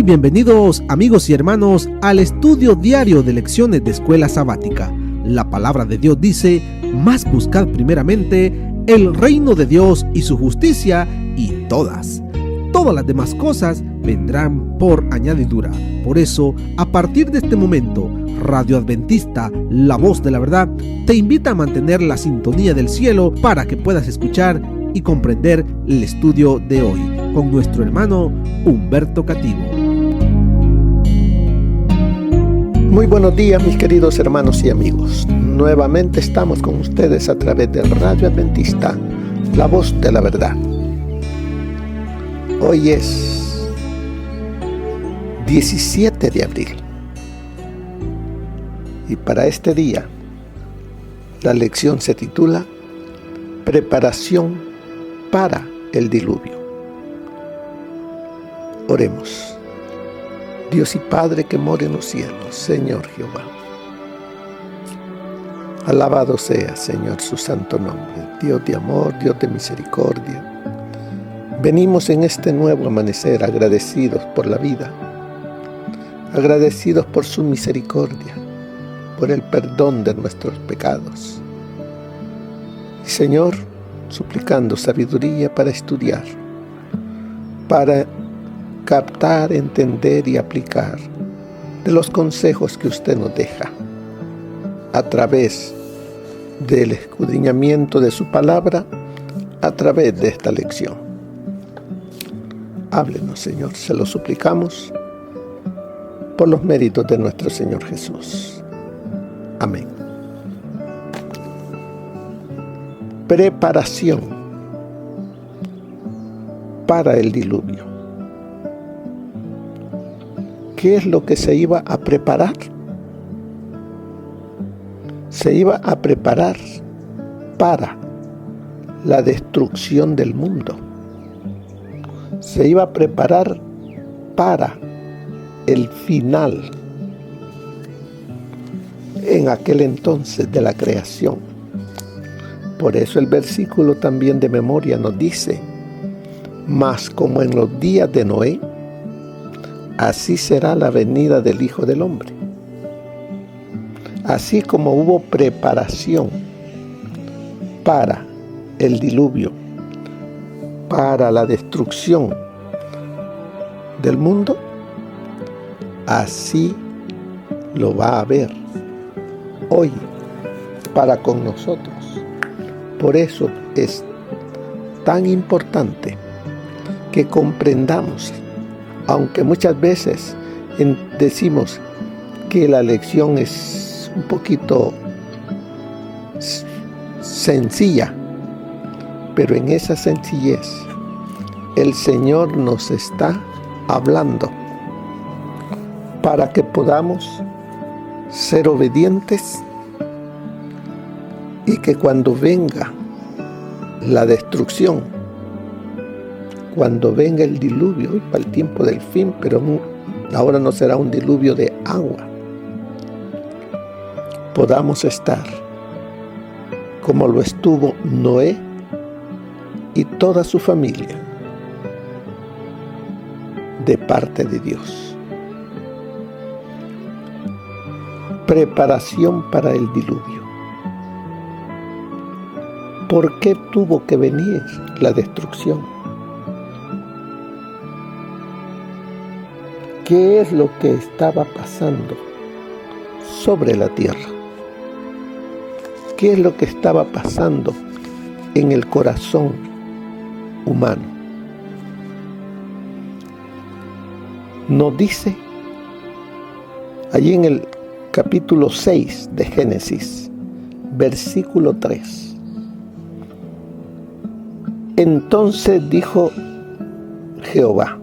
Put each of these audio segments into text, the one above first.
Bienvenidos amigos y hermanos al estudio diario de lecciones de Escuela Sabática. La palabra de Dios dice: mas buscad primeramente el reino de Dios y su justicia, y todas las demás cosas vendrán por añadidura. Por eso, a partir de este momento, Radio Adventista, la voz de la verdad, te invita a mantener la sintonía del cielo para que puedas escuchar y comprender el estudio de hoy con nuestro hermano Humberto Cativo. Muy buenos días, mis queridos hermanos y amigos. Nuevamente estamos con ustedes a través de Radio Adventista, la voz de la verdad. Hoy es 17 de abril. Y para este día, la lección se titula Preparación para el diluvio. Oremos. Dios y Padre que mora en los cielos, Señor Jehová. Alabado sea, Señor, su santo nombre, Dios de amor, Dios de misericordia. Venimos en este nuevo amanecer agradecidos por la vida, agradecidos por su misericordia, por el perdón de nuestros pecados. Y Señor, suplicando sabiduría para estudiar, para captar, entender y aplicar de los consejos que usted nos deja a través del escudriñamiento de su palabra, a través de esta lección. Háblenos, Señor, se lo suplicamos por los méritos de nuestro Señor Jesús. Amén. Preparación para el diluvio. ¿Qué es lo que se iba a preparar? Se iba a preparar para la destrucción del mundo. Se iba a preparar para el final en aquel entonces de la creación. Por eso el versículo también de memoria nos dice: mas como en los días de Noé, así será la venida del Hijo del Hombre. Así como hubo preparación para el diluvio, para la destrucción del mundo, así lo va a haber hoy para con nosotros. Por eso es tan importante que comprendamos, aunque muchas veces decimos que la lección es un poquito sencilla, pero en esa sencillez el Señor nos está hablando para que podamos ser obedientes y que cuando venga la destrucción, cuando venga el diluvio, y para el tiempo del fin, pero ahora no será un diluvio de agua, podamos estar como lo estuvo Noé y toda su familia, de parte de Dios. Preparación para el diluvio. ¿Por qué tuvo que venir la destrucción? ¿Qué es lo que estaba pasando sobre la tierra? ¿Qué es lo que estaba pasando en el corazón humano? Nos dice allí en el capítulo 6 de Génesis, versículo 3. Entonces dijo Jehová: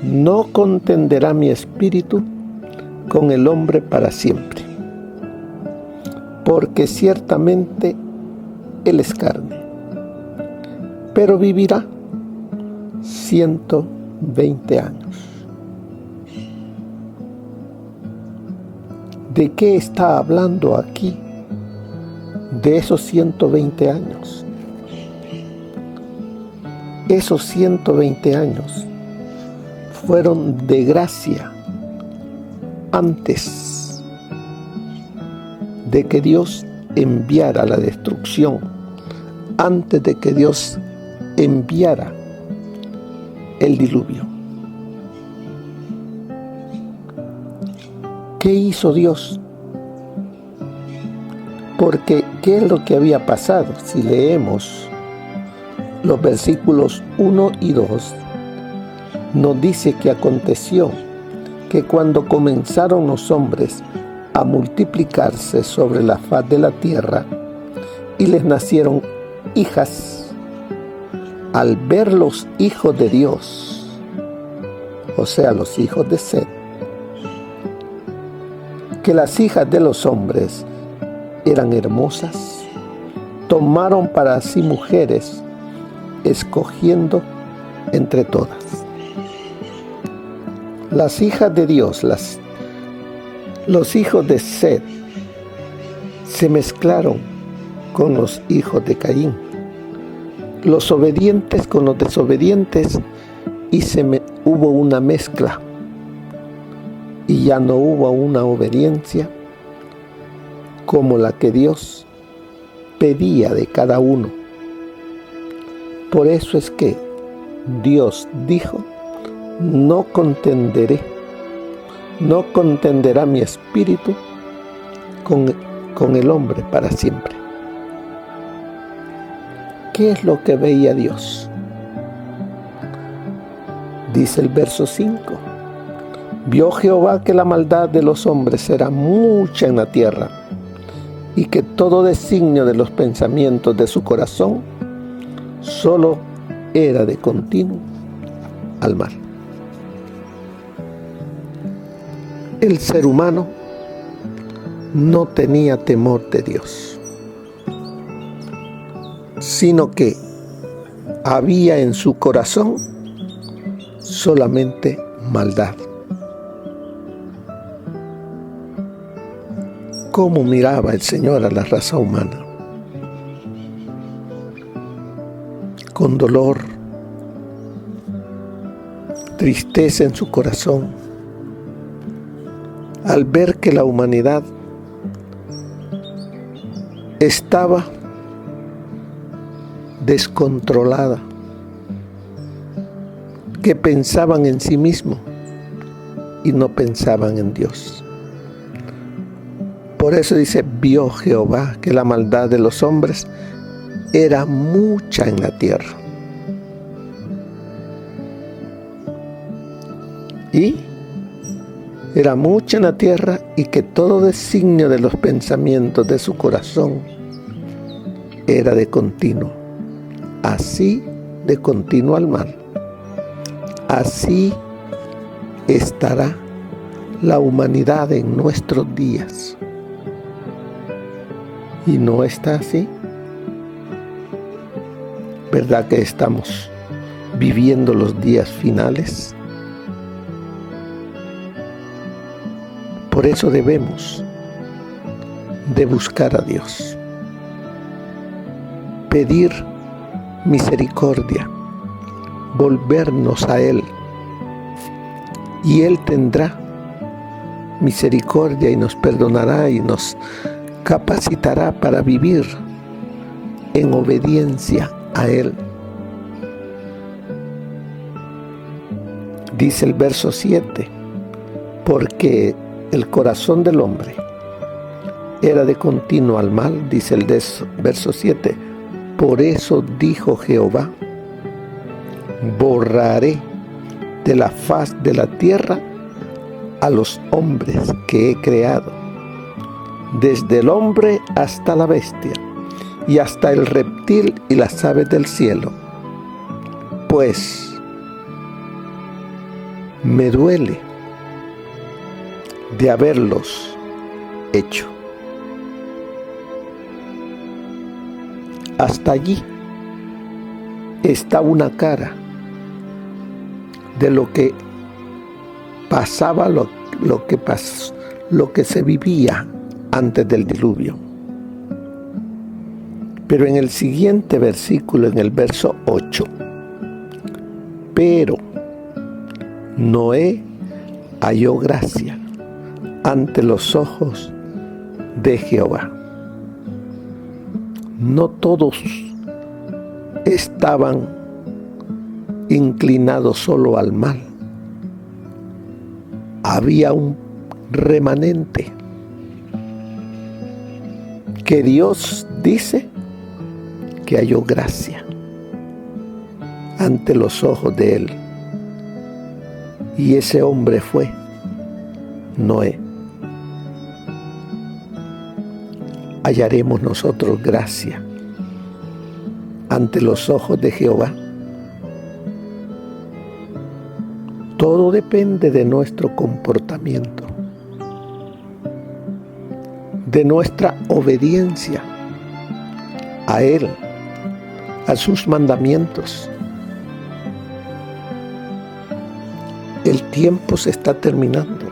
no contenderá mi espíritu con el hombre para siempre, porque ciertamente él es carne, pero vivirá 120 años. ¿De qué está hablando aquí? De esos 120 años. Esos 120 años fueron de gracia antes de que Dios enviara la destrucción, antes de que Dios enviara el diluvio. ¿Qué hizo Dios? Porque, ¿qué es lo que había pasado? Si leemos los versículos 1 y 2, nos dice que aconteció que cuando comenzaron los hombres a multiplicarse sobre la faz de la tierra y les nacieron hijas, al ver los hijos de Dios, o sea, los hijos de Set, que las hijas de los hombres eran hermosas, tomaron para sí mujeres, escogiendo entre todas. Las hijas de Dios, los hijos de Set, se mezclaron con los hijos de Caín, los obedientes con los desobedientes, y hubo una mezcla, y ya no hubo una obediencia como la que Dios pedía de cada uno. Por eso es que Dios dijo: no contenderá mi espíritu con el hombre para siempre. ¿Qué es lo que veía Dios? Dice el verso 5: vio Jehová que la maldad de los hombres era mucha en la tierra, y que todo designio de los pensamientos de su corazón solo era de continuo al mal. El ser humano no tenía temor de Dios, sino que había en su corazón solamente maldad. ¿Cómo miraba el Señor a la raza humana? Con dolor, tristeza en su corazón, al ver que la humanidad estaba descontrolada, que pensaban en sí mismo y no pensaban en Dios. Por eso dice: vio Jehová que la maldad de los hombres era mucha en la tierra. Y era mucha en la tierra, y que todo designio de los pensamientos de su corazón era de continuo. Así de continuo al mal. Así estará la humanidad en nuestros días. ¿Y no está así? ¿Verdad que estamos viviendo los días finales? Por eso debemos de buscar a Dios, pedir misericordia, volvernos a Él, y Él tendrá misericordia y nos perdonará y nos capacitará para vivir en obediencia a Él. Dice el verso 7: porque el corazón del hombre era de continuo al mal, dice el verso 7, por eso dijo Jehová: borraré de la faz de la tierra a los hombres que he creado, desde el hombre hasta la bestia, y hasta el reptil y las aves del cielo, pues me duele de haberlos hecho. Hasta allí está una cara de lo que pasaba, lo que se vivía antes del diluvio. Pero en el siguiente versículo, en el verso 8, pero Noé halló gracia ante los ojos de Jehová. No todos estaban inclinados solo al mal. Había un remanente que Dios dice que halló gracia ante los ojos de él. Y ese hombre fue Noé. ¿Hallaremos nosotros gracia ante los ojos de Jehová? Todo depende de nuestro comportamiento, de nuestra obediencia a Él, a sus mandamientos. El tiempo se está terminando.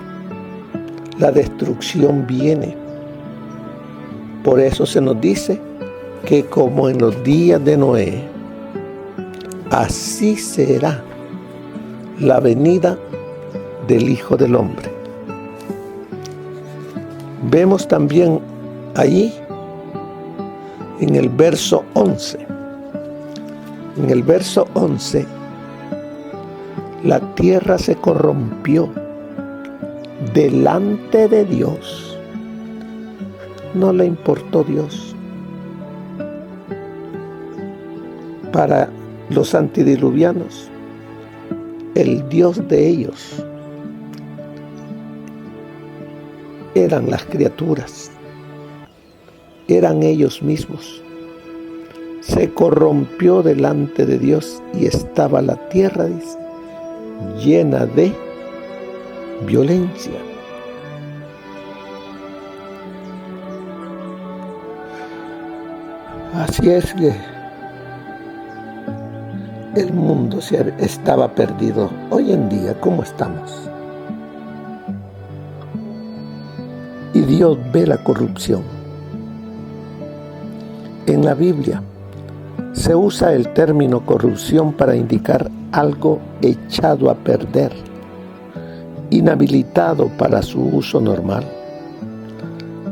La destrucción viene. Por eso se nos dice que como en los días de Noé, así será la venida del Hijo del Hombre. Vemos también allí en el verso 11. En el verso 11, la tierra se corrompió delante de Dios. No le importó Dios. Para los antediluvianos, el Dios de ellos eran las criaturas, eran ellos mismos. Se corrompió delante de Dios y estaba la tierra, dice, llena de violencia. Así es que el mundo estaba perdido. Hoy en día, ¿cómo estamos? Y Dios ve la corrupción. En la Biblia se usa el término corrupción para indicar algo echado a perder, inhabilitado para su uso normal.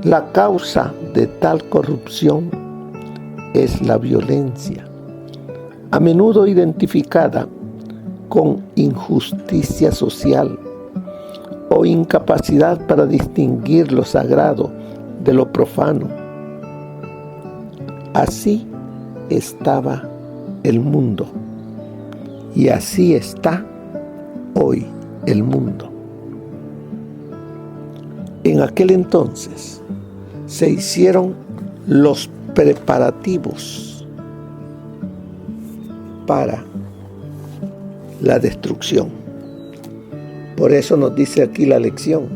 La causa de tal corrupción es la violencia, a menudo identificada con injusticia social o incapacidad para distinguir lo sagrado de lo profano. Así estaba el mundo y así está hoy el mundo. En aquel entonces se hicieron los preparativos para la destrucción. Por eso nos dice aquí la lección,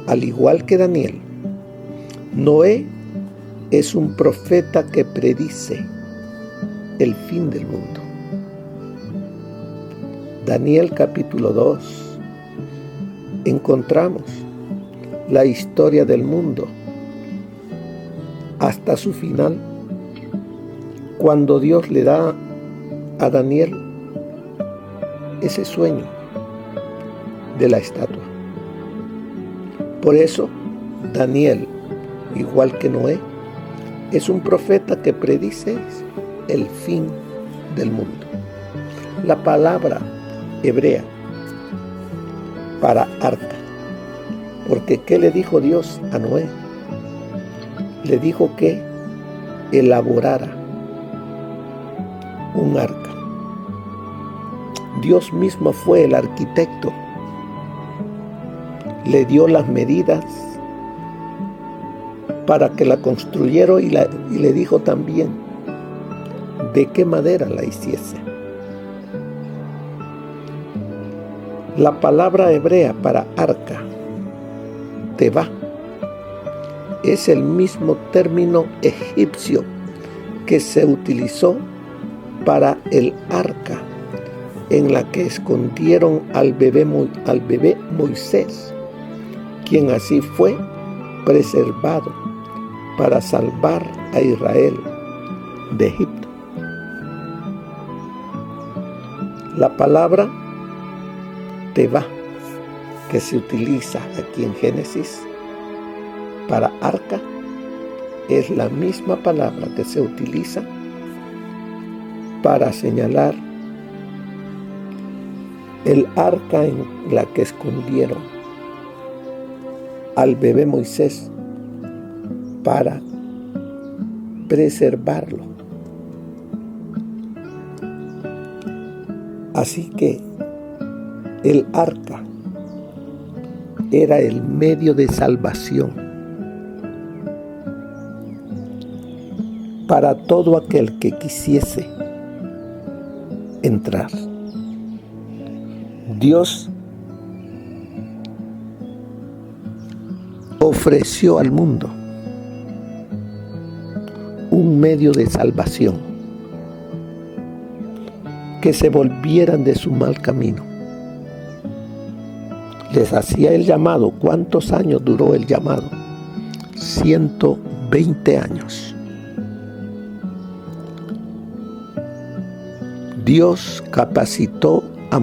al igual que Daniel, Noé es un profeta que predice el fin del mundo. Daniel capítulo 2, encontramos la historia del mundo hasta su final, cuando Dios le da a Daniel ese sueño de la estatua. Por eso Daniel, igual que Noé, es un profeta que predice el fin del mundo. La palabra hebrea para arca, porque ¿qué le dijo Dios a Noé? Le dijo que elaborara un arca. Dios mismo fue el arquitecto. Le dio las medidas para que la construyera y le dijo también de qué madera la hiciese. La palabra hebrea para arca, teba, es el mismo término egipcio que se utilizó para el arca en la que escondieron al bebé Moisés, quien así fue preservado para salvar a Israel de Egipto. La palabra teba, que se utiliza aquí en Génesis para arca, es la misma palabra que se utiliza para señalar el arca en la que escondieron al bebé Moisés para preservarlo. Así que el arca era el medio de salvación para todo aquel que quisiese entrar. Dios ofreció al mundo un medio de salvación, que se volvieran de su mal camino. Les hacía el llamado. ¿Cuántos años duró el llamado? 120 años. Dios capacitó a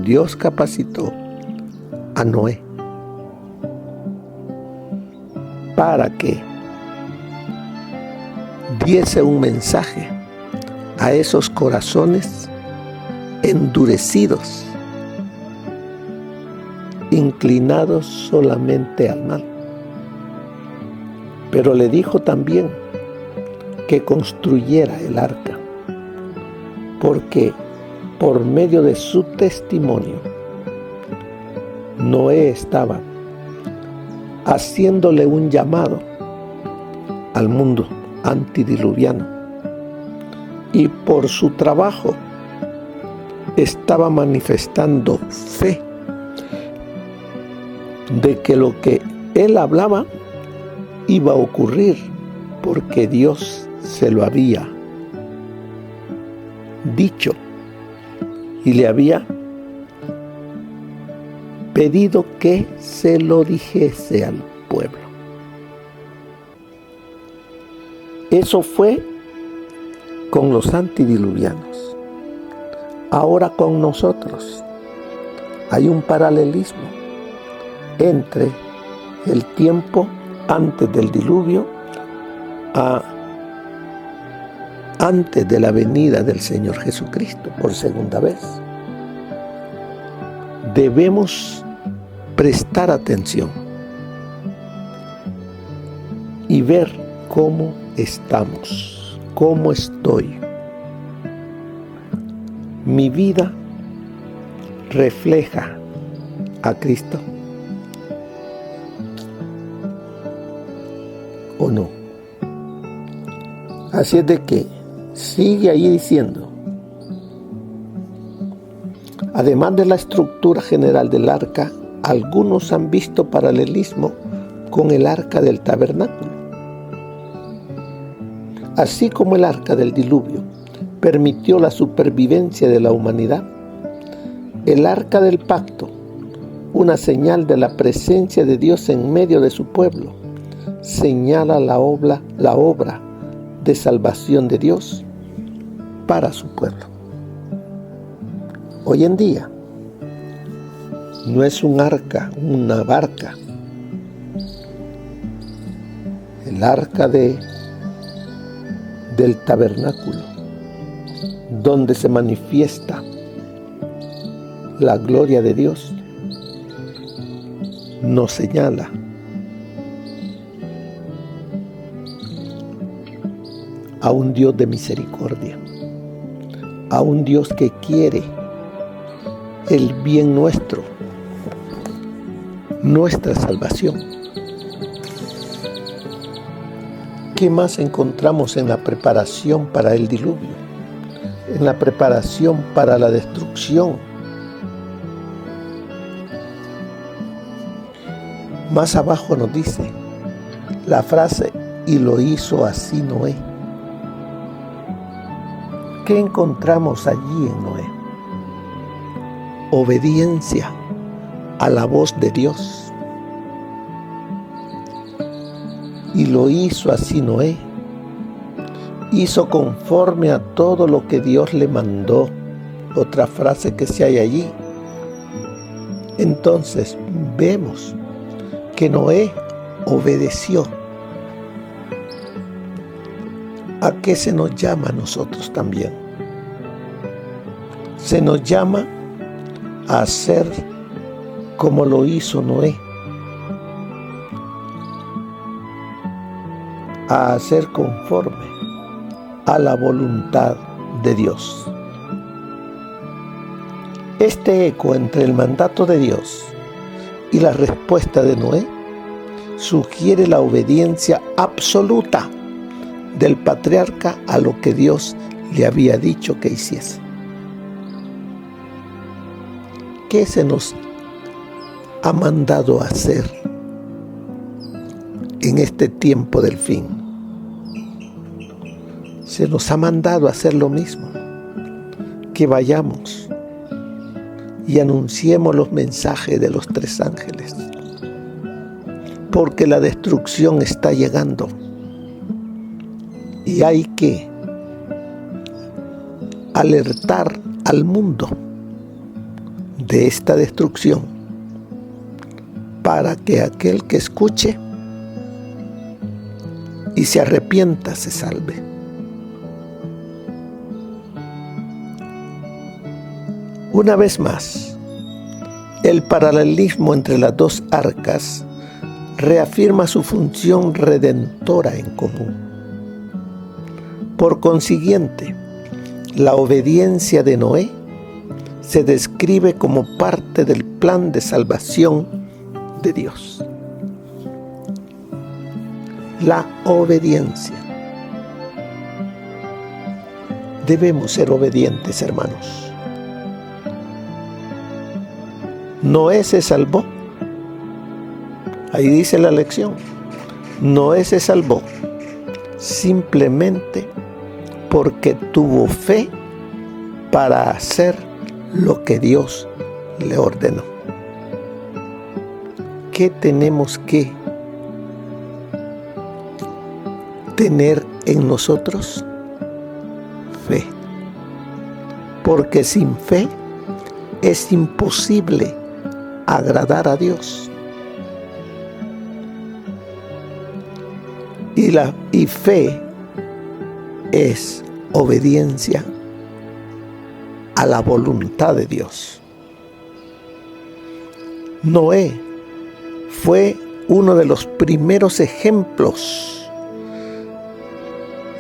Dios capacitó a Noé para que diese un mensaje a esos corazones endurecidos, inclinados solamente al mal. Pero le dijo también que construyera el arca, porque por medio de su testimonio Noé estaba haciéndole un llamado al mundo antidiluviano, y por su trabajo estaba manifestando fe de que lo que él hablaba iba a ocurrir, porque Dios se lo había dicho y le había pedido que se lo dijese al pueblo. Eso fue con los antidiluvianos. Ahora con nosotros hay un paralelismo entre el tiempo antes del diluvio antes de la venida del Señor Jesucristo por segunda vez. Debemos prestar atención y ver cómo estamos, cómo estoy. Mi vida refleja a Cristo o no. Así es de que sigue ahí diciendo, además de la estructura general del arca, algunos han visto paralelismo con el arca del tabernáculo. Así como el arca del diluvio permitió la supervivencia de la humanidad, el arca del pacto, una señal de la presencia de Dios en medio de su pueblo, señala la obra de salvación de Dios para su pueblo. Hoy en día no es un arca, una barca. El arca del tabernáculo, donde se manifiesta la gloria de Dios, nos señala a un Dios de misericordia, a un Dios que quiere el bien nuestro, nuestra salvación. ¿Qué más encontramos en la preparación para el diluvio? En la preparación para la destrucción. Más abajo nos dice la frase, y lo hizo así Noé. ¿Qué encontramos allí en Noé? Obediencia a la voz de Dios. Y lo hizo así Noé. Hizo conforme a todo lo que Dios le mandó. Otra frase que se hay allí, Entonces vemos que Noé obedeció. ¿A qué se nos llama a nosotros también? Se nos llama a hacer como lo hizo Noé, a hacer conforme a la voluntad de Dios. Este eco entre el mandato de Dios y la respuesta de Noé sugiere la obediencia absoluta del patriarca a lo que Dios le había dicho que hiciese. ¿Qué se nos ha mandado hacer en este tiempo del fin? Se nos ha mandado hacer lo mismo, que vayamos y anunciemos los mensajes de los 3 ángeles, porque la destrucción está llegando y hay que alertar al mundo de esta destrucción para que aquel que escuche y se arrepienta se salve. Una vez más, el paralelismo entre las 2 arcas reafirma su función redentora en común. Por consiguiente, la obediencia de Noé se describe como parte del plan de salvación de Dios. La obediencia. Debemos ser obedientes, hermanos. Noé se salvó. Ahí dice la lección. Noé se salvó simplemente porque tuvo fe para hacer lo que Dios le ordenó. ¿Qué tenemos que tener en nosotros? Fe. Porque sin fe es imposible agradar a Dios. Y fe es obediencia a la voluntad de Dios. Noé fue uno de los primeros ejemplos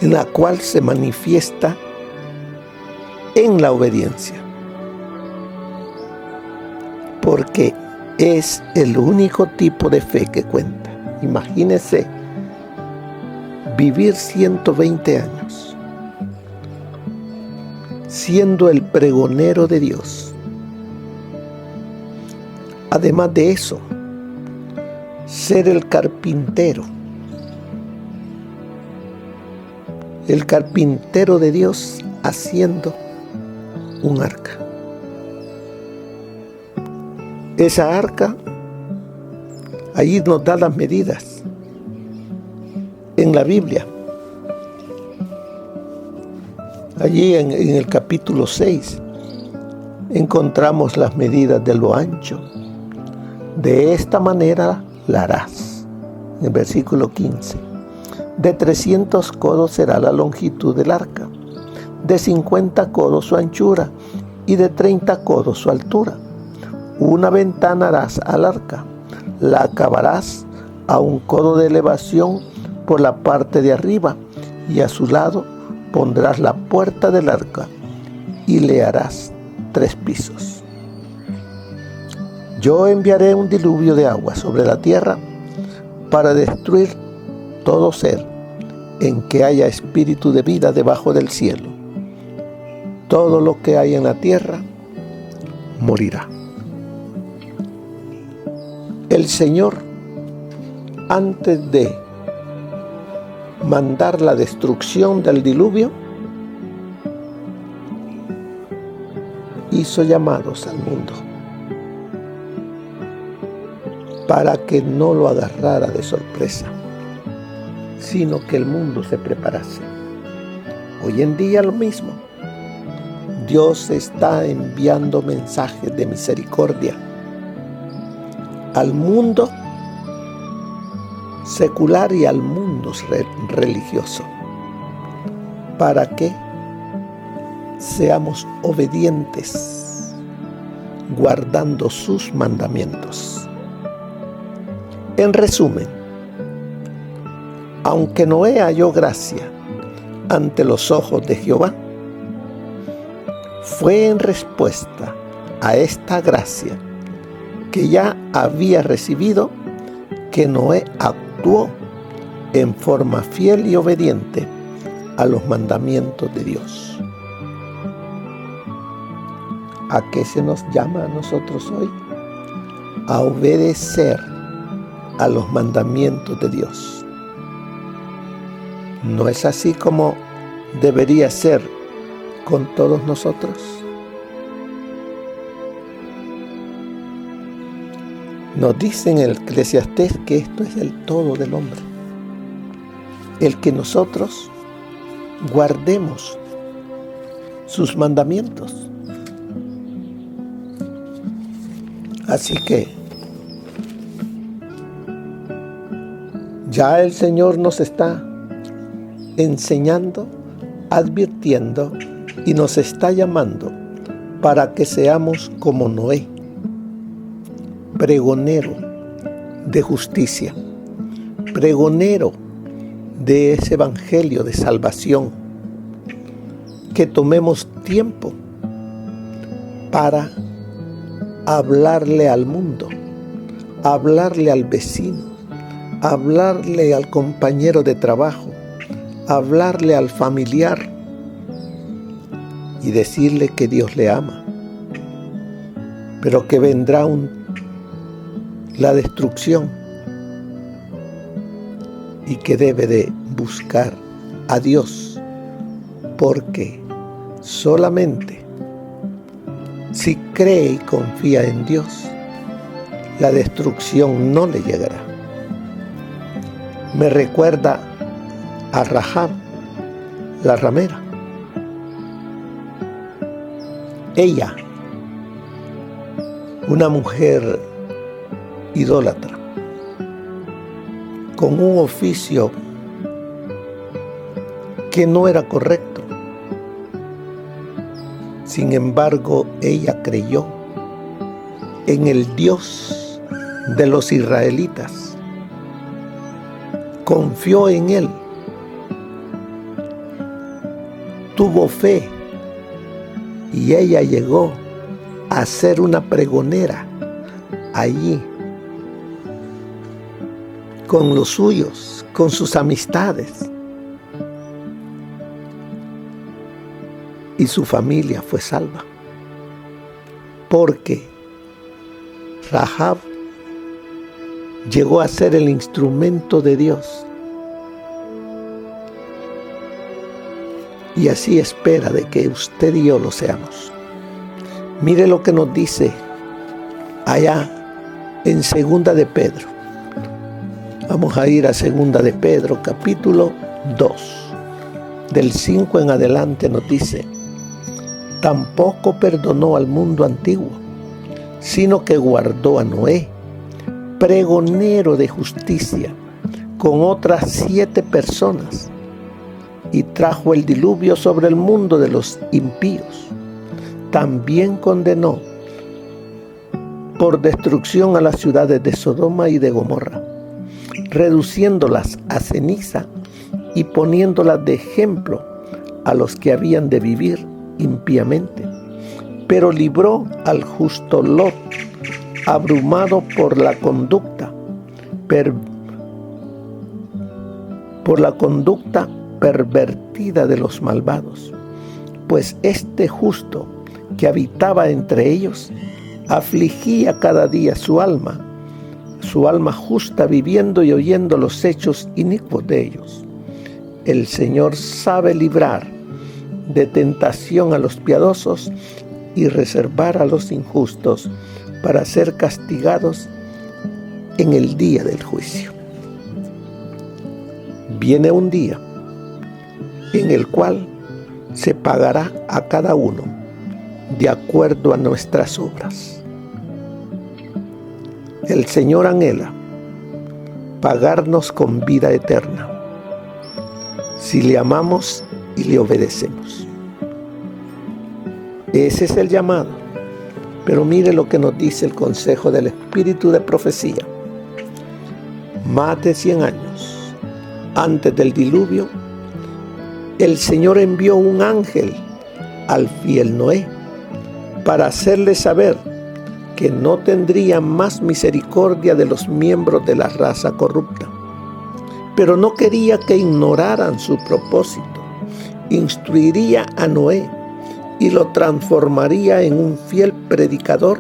en la cual se manifiesta en la obediencia, porque es el único tipo de fe que cuenta. Imagínese vivir 120 años siendo el pregonero de Dios. Además de eso, ser el carpintero de Dios haciendo un arca. Esa arca, allí nos da las medidas. En la Biblia, allí en el capítulo 6, encontramos las medidas de lo ancho. De esta manera la harás. En el versículo 15. De 300 codos será la longitud del arca, de 50 codos su anchura y de 30 codos su altura. Una ventana harás al arca, la acabarás a 1 codo de elevación por la parte de arriba, y a su lado pondrás la puerta del arca, y le harás 3 pisos. Yo enviaré un diluvio de agua sobre la tierra para destruir todo ser en que haya espíritu de vida debajo del cielo. Todo lo que hay en la tierra morirá. El Señor, antes de mandar la destrucción del diluvio, hizo llamados al mundo para que no lo agarrara de sorpresa, sino que el mundo se preparase. Hoy en día lo mismo. Dios está enviando mensajes de misericordia al mundo secular y al mundo religioso, para que seamos obedientes, guardando sus mandamientos. En resumen, aunque Noé halló gracia ante los ojos de Jehová, fue en respuesta a esta gracia que ya había recibido que Noé actuó en forma fiel y obediente a los mandamientos de Dios. ¿A qué se nos llama a nosotros hoy? A obedecer a los mandamientos de Dios. ¿No es así como debería ser con todos nosotros? Nos dice en el Eclesiastés que esto es el todo del hombre, el que nosotros guardemos sus mandamientos. Así que ya el Señor nos está enseñando, advirtiendo y nos está llamando para que seamos como Noé, pregonero de justicia, pregonero de ese evangelio de salvación, que tomemos tiempo para hablarle al mundo, hablarle al vecino, hablarle al compañero de trabajo, hablarle al familiar y decirle que Dios le ama, pero que vendrá la destrucción y que debe de buscar a Dios, porque solamente si cree y confía en Dios, la destrucción no le llegará. Me recuerda a Rahab, la ramera. Ella, una mujer idólatra, con un oficio que no era correcto. Sin embargo, ella creyó en el Dios de los israelitas, confió en Él, tuvo fe y ella llegó a ser una pregonera allí, con los suyos, con sus amistades. Y su familia fue salva, porque Rahab llegó a ser el instrumento de Dios. Y así espera de que usted y yo lo seamos. Mire lo que nos dice allá en Segunda de Pedro. Vamos a ir a Segunda de Pedro, capítulo 2. Del 5 en adelante nos dice: tampoco perdonó al mundo antiguo, sino que guardó a Noé, pregonero de justicia, con otras 7 personas, y trajo el diluvio sobre el mundo de los impíos. También condenó por destrucción a las ciudades de Sodoma y de Gomorra, reduciéndolas a ceniza y poniéndolas de ejemplo a los que habían de vivir impíamente. Pero libró al justo Lot, abrumado por la conducta pervertida de los malvados, pues este justo que habitaba entre ellos afligía cada día su alma justa, viviendo y oyendo los hechos inicuos de ellos. El Señor sabe librar de tentación a los piadosos y reservar a los injustos para ser castigados en el día del juicio. Viene un día en el cual se pagará a cada uno de acuerdo a nuestras obras. El Señor anhela pagarnos con vida eterna si le amamos y le obedecemos. Ese es el llamado. Pero mire lo que nos dice el consejo del Espíritu de profecía. Más de 100 años antes del diluvio, el Señor envió un ángel al fiel Noé para hacerle saber que no tendría más misericordia de los miembros de la raza corrupta. Pero no quería que ignoraran su propósito. Instruiría a Noé y lo transformaría en un fiel predicador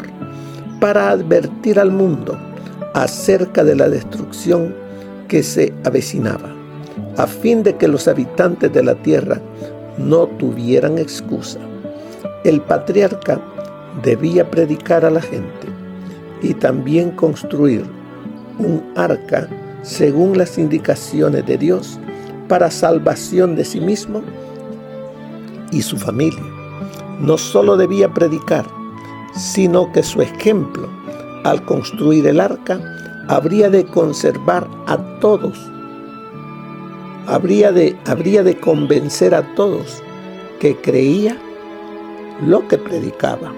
para advertir al mundo acerca de la destrucción que se avecinaba, a fin de que los habitantes de la tierra no tuvieran excusa. El patriarca debía predicar a la gente y también construir un arca según las indicaciones de Dios para salvación de sí mismo y su familia. No solo debía predicar, sino que su ejemplo, al construir el arca, habría de conservar a todos, habría de convencer a todos que creía lo que predicaba.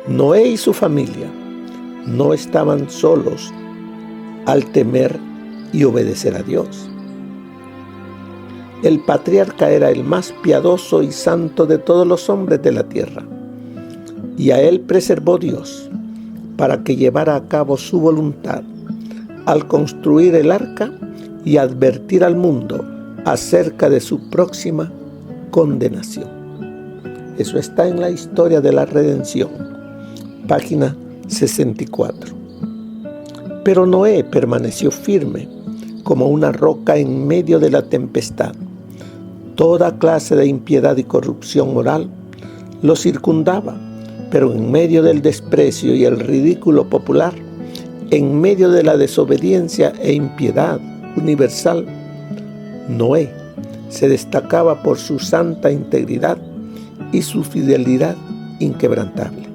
Noé y su familia no estaban solos al temer y obedecer a Dios. El patriarca era el más piadoso y santo de todos los hombres de la tierra, y a él preservó Dios para que llevara a cabo su voluntad al construir el arca y advertir al mundo acerca de su próxima condenación. Eso está en la historia de la redención, página 64. Pero Noé permaneció firme como una roca en medio de la tempestad. Toda clase de impiedad y corrupción moral lo circundaba, pero en medio del desprecio y el ridículo popular, en medio de la desobediencia e impiedad universal, Noé se destacaba por su santa integridad y su fidelidad inquebrantable.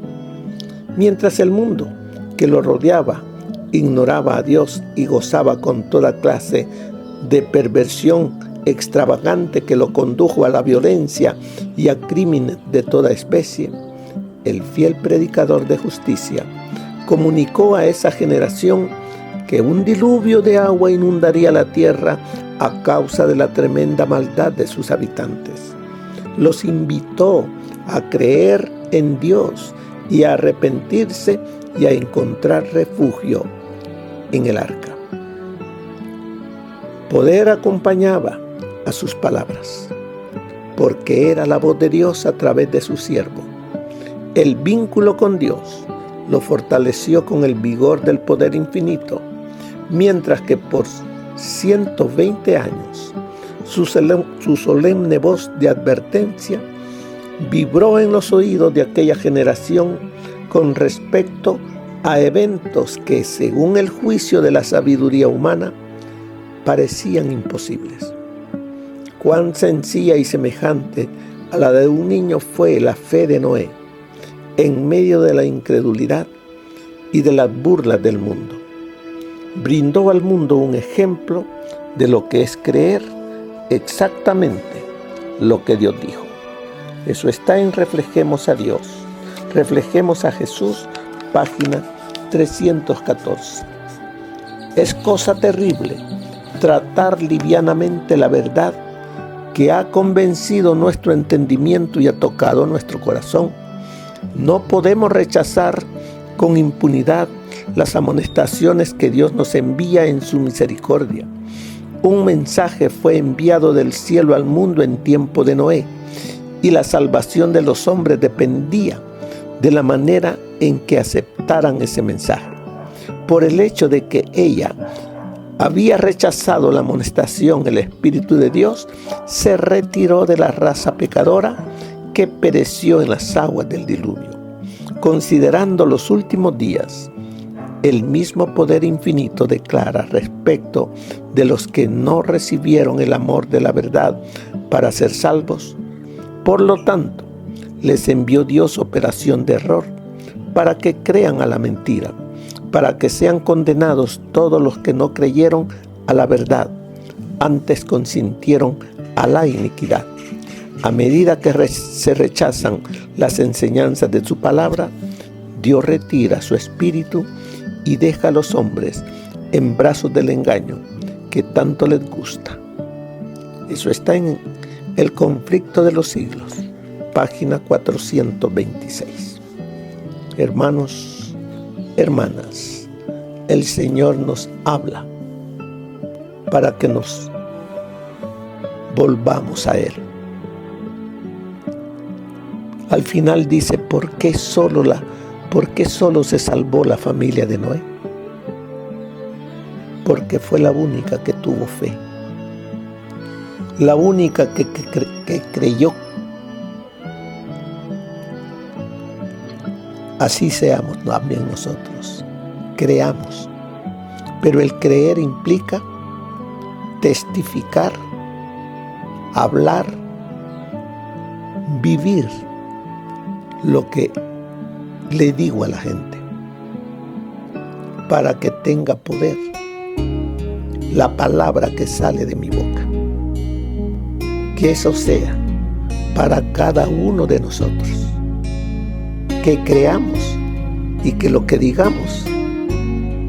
Mientras el mundo que lo rodeaba ignoraba a Dios y gozaba con toda clase de perversión extravagante que lo condujo a la violencia y a crímenes de toda especie, el fiel predicador de justicia comunicó a esa generación que un diluvio de agua inundaría la tierra a causa de la tremenda maldad de sus habitantes. Los invitó a creer en Dios y a arrepentirse y a encontrar refugio en el arca. Poder acompañaba a sus palabras, porque era la voz de Dios a través de su siervo. El vínculo con Dios lo fortaleció con el vigor del poder infinito, mientras que por 120 años su solemne voz de advertencia vibró en los oídos de aquella generación con respecto a eventos que, según el juicio de la sabiduría humana, parecían imposibles. Cuán sencilla y semejante a la de un niño fue la fe de Noé en medio de la incredulidad y de las burlas del mundo. Brindó al mundo un ejemplo de lo que es creer exactamente lo que Dios dijo. Eso está en Reflejemos a Dios, Reflejemos a Jesús, página 314. Es cosa terrible tratar livianamente la verdad que ha convencido nuestro entendimiento y ha tocado nuestro corazón. No podemos rechazar con impunidad las amonestaciones que Dios nos envía en su misericordia. Un mensaje fue enviado del cielo al mundo en tiempo de Noé, y la salvación de los hombres dependía de la manera en que aceptaran ese mensaje. Por el hecho de que ella había rechazado la amonestación, el Espíritu de Dios se retiró de la raza pecadora que pereció en las aguas del diluvio. Considerando los últimos días, el mismo poder infinito declara respecto de los que no recibieron el amor de la verdad para ser salvos. Por lo tanto, les envió Dios operación de error para que crean a la mentira, para que sean condenados todos los que no creyeron a la verdad, antes consintieron a la iniquidad. A medida que se rechazan las enseñanzas de su palabra, Dios retira su espíritu y deja a los hombres en brazos del engaño que tanto les gusta. Eso está en El conflicto de los siglos, página 426. Hermanos, hermanas, el Señor nos habla para que nos volvamos a Él. Al final dice, ¿por qué solo se salvó la familia de Noé? Porque fue la única que tuvo fe, la única que creyó. Así seamos también nosotros, creamos. Pero el creer implica testificar, hablar, vivir lo que le digo a la gente, para que tenga poder la palabra que sale de mi boca. Que eso sea para cada uno de nosotros, que creamos y que lo que digamos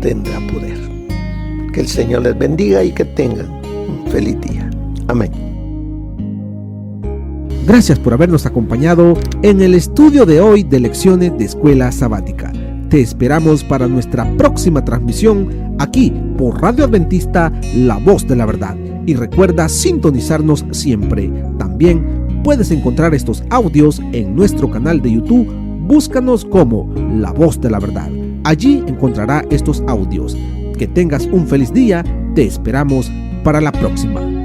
tendrá poder. Que el Señor les bendiga y que tengan un feliz día. Amén. Gracias por habernos acompañado en el estudio de hoy de Lecciones de Escuela Sabática. Te esperamos para nuestra próxima transmisión aquí por Radio Adventista, La Voz de la Verdad. Y recuerda sintonizarnos siempre. También puedes encontrar estos audios en nuestro canal de YouTube. Búscanos como La Voz de la Verdad. Allí encontrará estos audios. Que tengas un feliz día. Te esperamos para la próxima.